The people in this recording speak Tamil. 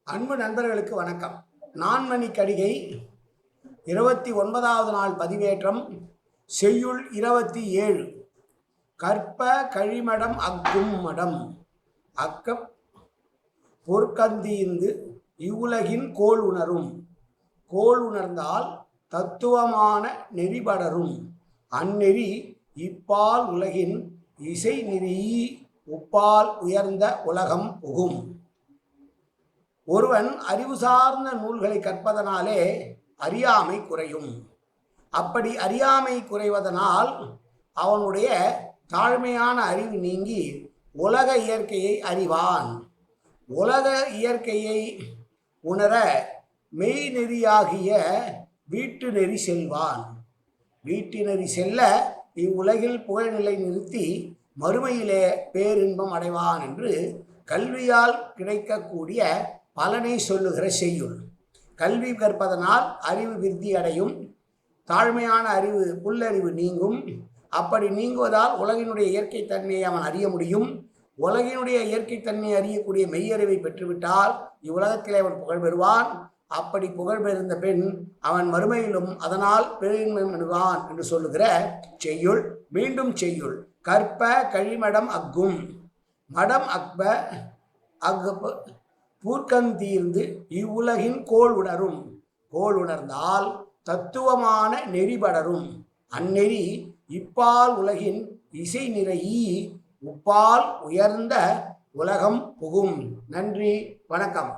அன்பு நண்பர்களுக்கு வணக்கம். நான்மணி கடிகை 29வது நாள் பதிவேற்றம். செய்யுள் 27. கற்ப கழிமடம் அக்கும் மடம் அக்க பொற்கந்தியிந்து இவ்வுலகின் கோள் உணரும். கோள் உணர்ந்தால் தத்துவமான நெறிபடரும். அந்நெறி இப்பால் உலகின் இசை நெறி உப்பால் உயர்ந்த உலகம் புகும். ஒருவன் அறிவு சார்ந்த நூல்களை கற்பதனாலே அறியாமை குறையும். அப்படி அறியாமை குறைவதனால் அவனுடைய தாழ்மையான அறிவு நீங்கி உலக இயற்கையை அறிவான். உலக இயற்கையை உணர மெய் நெறியாகிய வீட்டு நெறி செல்வான். வீட்டு நெறி செல்ல இவ்வுலகில் புகழ்நிலை நிறுத்தி மறுமையிலே பேரின்பம் அடைவான் என்று கல்வியால் கிடைக்கக்கூடிய பலனை சொல்லுகிற செய்யுள். கல்வி கற்பதனால் அறிவு விருத்தி அடையும். தாழ்மையான அறிவு புல்லறிவு நீங்கும். அப்படி நீங்குவதால் உலகினுடைய இயற்கை தன்மையை அவன் அறிய முடியும். உலகினுடைய இயற்கை தன்மையை அறியக்கூடிய மெய்யறிவை பெற்றுவிட்டால் இவ்வுலகத்திலே அவன் புகழ் பெறுவான். அப்படி புகழ் பெறுந்த பெண் அவன் மறுமையிலும் அதனால் பேரின்பம் அடைவான் என்று சொல்லுகிற செய்யுள். மீண்டும் செய்யுள். கற்ப கழிமடம் அக்கும் மடம் அக்ப அக்ப பூர்க்கந்தீர்ந்து இவ்வுலகின் கோள் உணரும். கோள் உணர்ந்தால் தத்துவமான நெறிபடரும். அந்நெறி இப்பால் உலகின் இசை நிறையி உப்பால் உயர்ந்த உலகம் புகும். நன்றி, வணக்கம்.